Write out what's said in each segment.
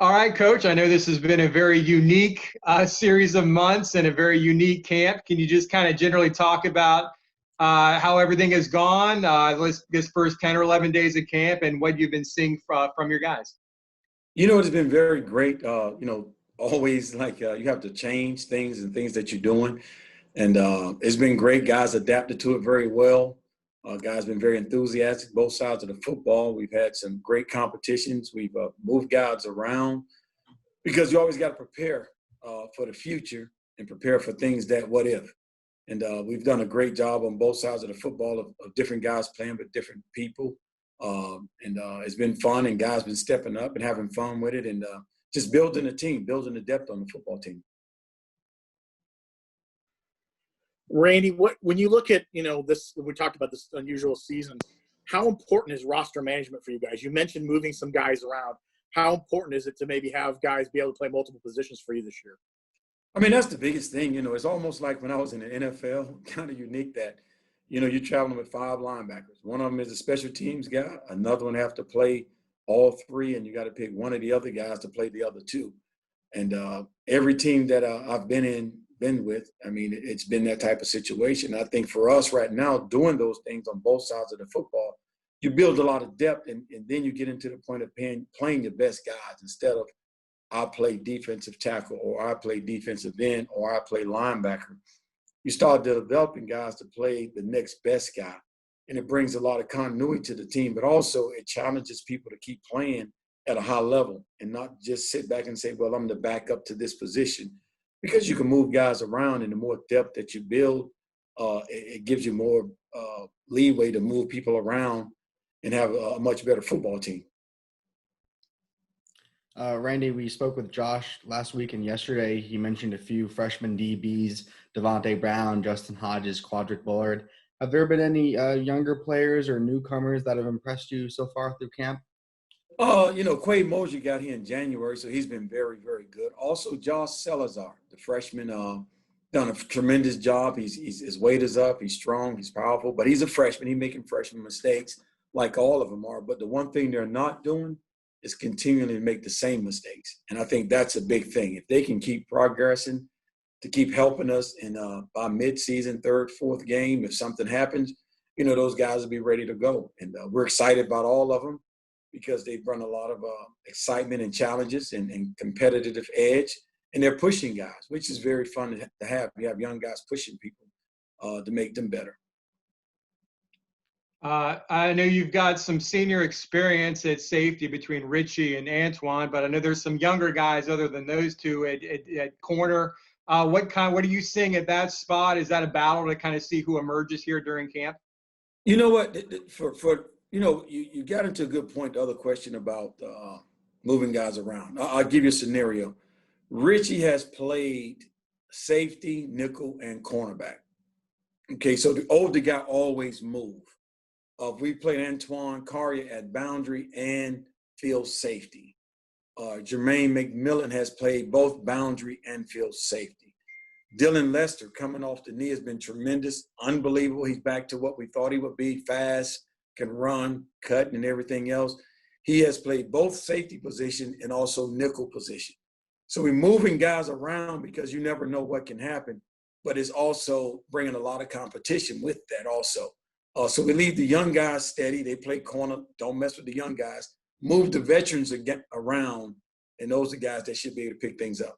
All right, Coach. I know this has been a very unique series of months and a very unique camp. Can you just kind of generally talk about how everything has gone this first 10 or 11 days of camp and what you've been seeing from your guys? It's been very great. Always like you have to change things and things that you're doing. And it's been great. Guys adapted to it very well. Guys been very enthusiastic, both sides of the football. We've had some great competitions. We've moved guys around because you always got to prepare for the future and prepare for things that what if. And we've done a great job on both sides of the football of different guys playing with different people. It's been fun, and guys been stepping up and having fun with it, and just building a team, building the depth on the football team. Randy, when you look at this, we talked about this unusual season. How important is roster management for you guys? You mentioned moving some guys around. How important is it to maybe have guys be able to play multiple positions for you this year? I mean, that's the biggest thing. It's almost like when I was in the NFL, kind of unique that, you're traveling with 5 linebackers. One of them is a special teams guy. Another one have to play all 3, and you got to pick one of the other guys to play the other 2. And every team that I've been with, I mean, it's been that type of situation. I think for us right now, doing those things on both sides of the football, you build a lot of depth, and then you get into the point of playing your best guys instead of I play defensive tackle or I play defensive end or I play linebacker. You start developing guys to play the next best guy, and it brings a lot of continuity to the team, but also it challenges people to keep playing at a high level and not just sit back and say, well, I'm the backup to this position, because you can move guys around, and the more depth that you build, it gives you more leeway to move people around and have a much better football team. Randy, we spoke with Josh last week and yesterday. He mentioned a few freshman DBs, Devontae Brown, Justin Hodges, Quadric Bullard. Have there been any younger players or newcomers that have impressed you so far through camp? Quade Mosier got here in January, so he's been very, very good. Also, Josh Salazar, the freshman, done a tremendous job. His weight is up. He's strong. He's powerful, but he's a freshman. He's making freshman mistakes like all of them are. But the one thing they're not doing is continually make the same mistakes. And I think that's a big thing. If they can keep progressing to keep helping us, and by mid-season, 3rd, 4th game, if something happens, those guys will be ready to go. And we're excited about all of them because they've run a lot of excitement and challenges and competitive edge. And they're pushing guys, which is very fun to have. You have young guys pushing people to make them better. I know you've got some senior experience at safety between Richie and Antoine, but I know there's some younger guys other than those two at corner. What are you seeing at that spot? Is that a battle to kind of see who emerges here during camp? You know what? You got into a good point. The other question about moving guys around. I'll give you a scenario. Richie has played safety, nickel, and cornerback. Okay, so the older guy always move. We played Antoine Carrier at boundary and field safety. Jermaine McMillan has played both boundary and field safety. Dylan Lester, coming off the knee, has been tremendous, unbelievable. He's back to what we thought he would be, fast, can run, cut, and everything else. He has played both safety position and also nickel position. So we're moving guys around because you never know what can happen, but it's also bringing a lot of competition with that also. So we leave the young guys steady. They play corner. Don't mess with the young guys. Move the veterans around, and those are guys that should be able to pick things up.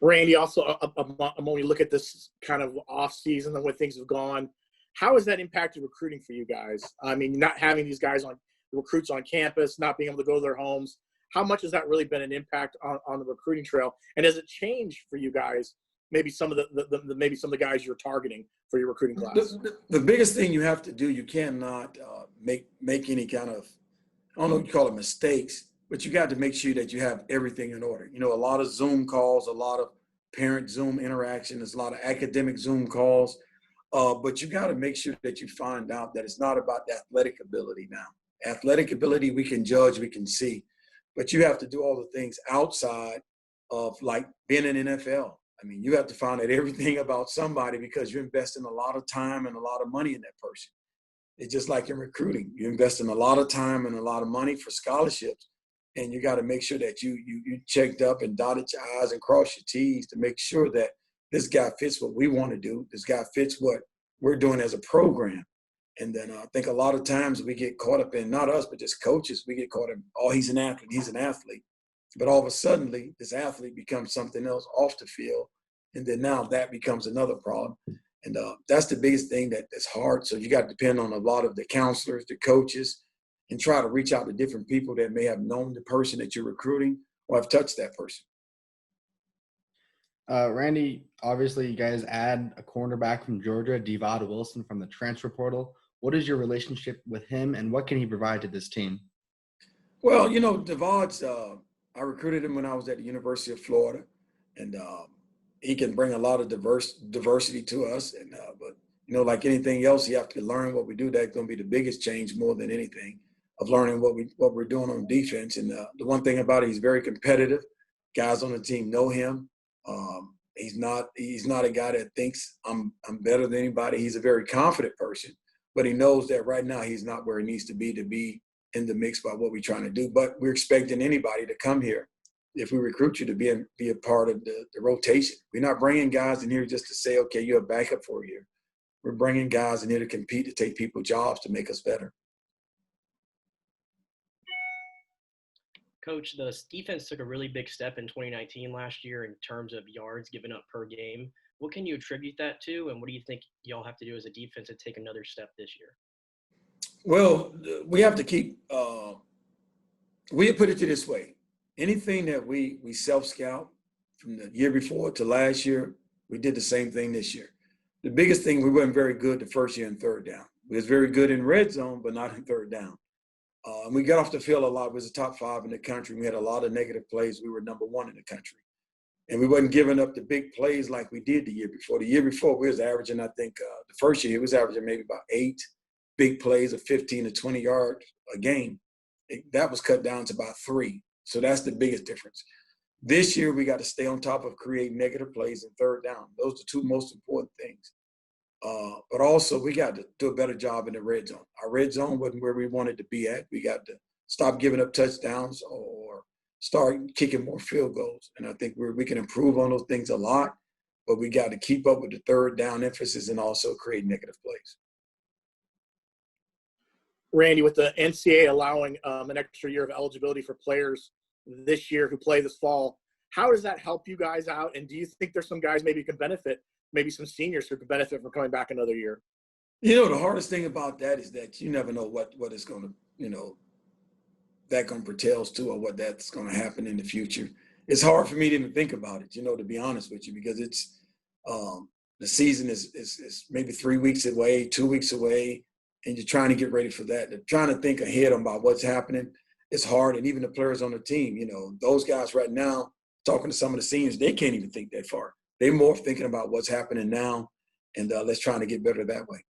Randy, also, when we look at this kind of off season and when things have gone, how has that impacted recruiting for you guys? I mean, not having these guys recruits on campus, not being able to go to their homes. How much has that really been an impact on the recruiting trail? And has it changed for you guys? Maybe some of the guys you're targeting for your recruiting class. The biggest thing you have to do, you cannot make any kind of, I don't know what you call it, mistakes, but you got to make sure that you have everything in order. A lot of Zoom calls, a lot of parent Zoom interaction, there's a lot of academic Zoom calls, but you got to make sure that you find out that it's not about athletic ability now. Athletic ability, we can judge, we can see, but you have to do all the things outside of like being in NFL. I mean, you have to find out everything about somebody because you're investing a lot of time and a lot of money in that person. It's just like in recruiting. You're investing a lot of time and a lot of money for scholarships, and you got to make sure that you checked up and dotted your I's and crossed your T's to make sure that this guy fits what we want to do. This guy fits what we're doing as a program. And then I think a lot of times we get caught up in, not us, but just coaches, we get caught in, oh, he's an athlete, he's an athlete. But all of a sudden, this athlete becomes something else off the field. And then now that becomes another problem. And that's the biggest thing that's hard. So you got to depend on a lot of the counselors, the coaches, and try to reach out to different people that may have known the person that you're recruiting or have touched that person. Randy, obviously you guys add a cornerback from Georgia, DeVonta Wilson from the transfer portal. What is your relationship with him, and what can he provide to this team? Well, DeVonta, I recruited him when I was at the University of Florida, and he can bring a lot of diversity to us. And but like anything else, you have to learn what we do. That's going to be the biggest change more than anything, of learning what we're doing on defense. And the one thing about it, he's very competitive. Guys on the team know him. He's not a guy that thinks I'm better than anybody. He's a very confident person, but he knows that right now he's not where he needs to be in the mix by what we're trying to do. But we're expecting anybody to come here, if we recruit you, to be a part of the rotation. We're not bringing guys in here just to say, okay, you're a backup for a year. We're bringing guys in here to compete, to take people's jobs, to make us better. Coach, the defense took a really big step in 2019 last year in terms of yards given up per game. What can you attribute that to, and what do you think y'all have to do as a defense to take another step this year? Well, we have to keep we put it this way. Anything that we self-scout from the year before to last year, we did the same thing this year. The biggest thing, we weren't very good the first year in third down. We was very good in red zone, but not in third down. We got off the field a lot. We was the top 5 in the country. We had a lot of negative plays. We were number 1 in the country. And we wasn't giving up the big plays like we did the year before. The year before, we was averaging, I think, the first year, it was averaging maybe about 8 big plays of 15 to 20 yards a game. That was cut down to about 3. So that's the biggest difference. This year, we got to stay on top of creating negative plays in third down. Those are the 2 most important things. But also, we got to do a better job in the red zone. Our red zone wasn't where we wanted to be at. We got to stop giving up touchdowns or start kicking more field goals. And I think we can improve on those things a lot, but we got to keep up with the third down emphasis and also create negative plays. Randy, with the NCAA allowing an extra year of eligibility for players this year who play this fall, how does that help you guys out? And do you think there's some guys maybe can benefit, maybe some seniors who could benefit from coming back another year? The hardest thing about that is that you never know what it's going to, that going to pertains to, or what that's going to happen in the future. It's hard for me to even think about it, to be honest with you, because it's the season is maybe 3 weeks away, 2 weeks away, and you're trying to get ready for that. They're trying to think ahead about what's happening. It's hard, and even the players on the team, those guys right now, talking to some of the seniors, they can't even think that far. They're more thinking about what's happening now, and let's try to get better that way.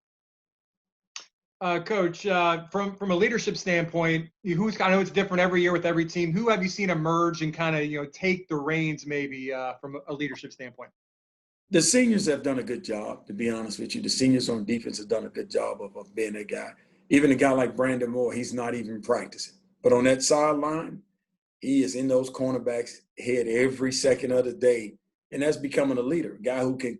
Coach, from a leadership standpoint, I know it's different every year with every team. Who have you seen emerge and kind of take the reins maybe from a leadership standpoint? The seniors have done a good job, to be honest with you. The seniors on defense have done a good job of being that guy. Even a guy like Brandon Moore, he's not even practicing. But on that sideline, he is in those cornerbacks' head every second of the day. And that's becoming a leader, a guy who can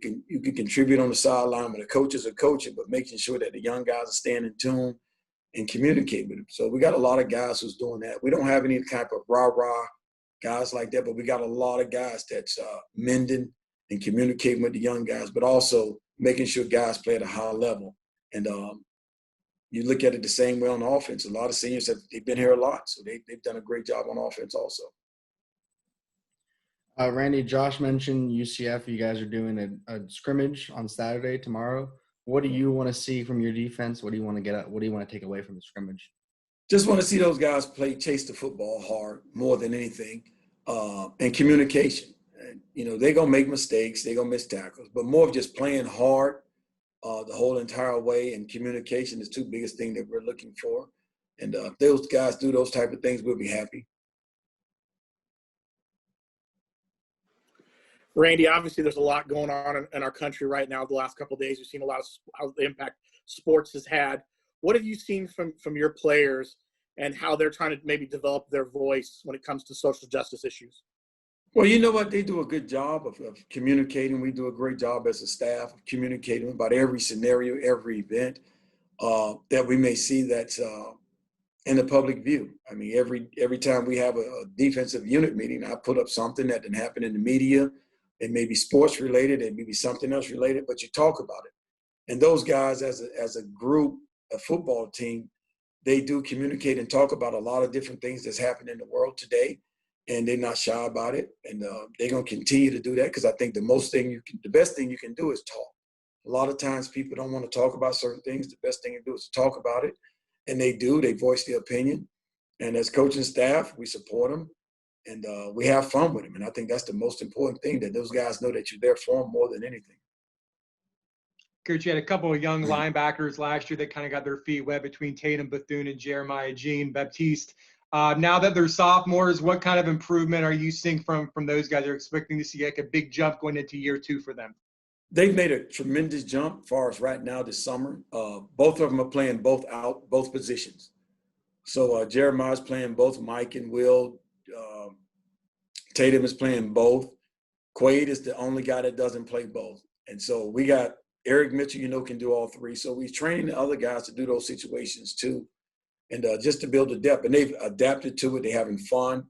contribute on the sideline when the coaches are coaching, but making sure that the young guys are staying in tune and communicate with him. So we got a lot of guys who's doing that. We don't have any type of rah-rah guys like that, but we got a lot of guys that's mending and communicating with the young guys, but also making sure guys play at a high level. And you look at it the same way on offense. A lot of seniors they've been here a lot, so they've done a great job on offense also. Randy, Josh mentioned UCF. You guys are doing a scrimmage on Saturday, tomorrow. What do you want to see from your defense? What do you want to get at? What do you want to take away from the scrimmage? Just want to see those guys chase the football hard more than anything, and communication. And, they're going to make mistakes. They're going to miss tackles, but more of just playing hard the whole entire way, and communication is 2 biggest things that we're looking for. And if those guys do those type of things, we'll be happy. Randy, obviously there's a lot going on in our country right now. The last couple of days, we've seen a lot of how the impact sports has had. What have you seen from your players and how they're trying to maybe develop their voice when it comes to social justice issues? Well, you know what? They do a good job of communicating. We do a great job as a staff of communicating about every scenario, every event that we may see that's in the public view. I mean, every time we have a defensive unit meeting, I put up something that didn't happen in the media. It may be sports related, it may be something else related, but you talk about it. And those guys, as a group, a football team, they do communicate and talk about a lot of different things that's happening in the world today, and they're not shy about it. And they're gonna continue to do that, because I think the best thing you can do is talk. A lot of times people don't want to talk about certain things. The best thing to do is to talk about it, and they do. They voice their opinion, and as coaching staff, we support them, and we have fun with them. And I think that's the most important thing, that those guys know that you're there for them more than anything. Coach, you had a couple of young linebackers last year that kind of got their feet wet between Tatum Bethune and Jeremiah Jean-Baptiste. Now that they're sophomores, what kind of improvement are you seeing from those guys? Are expecting to see like a big jump going into year 2 for them? They've made a tremendous jump as far as right now this summer. Both of them are playing both positions. So Jeremiah's playing both Mike and Will. Tatum is playing both. Quaid is the only guy that doesn't play both. And so we got Eric Mitchell, can do all three. So we're training the other guys to do those situations too. And just to build the depth. And they've adapted to it. They're having fun.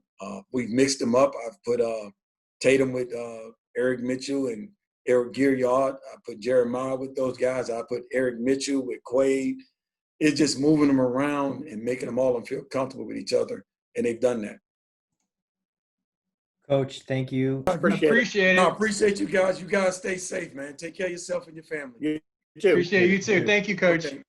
We've mixed them up. I've put Tatum with Eric Mitchell and Eric Gilliard. I put Jeremiah with those guys. I put Eric Mitchell with Quaid. It's just moving them around and making them all feel comfortable with each other. And they've done that. Coach, thank you. Appreciate it. I appreciate you guys. You guys stay safe, man. Take care of yourself and your family. You too. Appreciate you too. Thank you, Coach. Okay.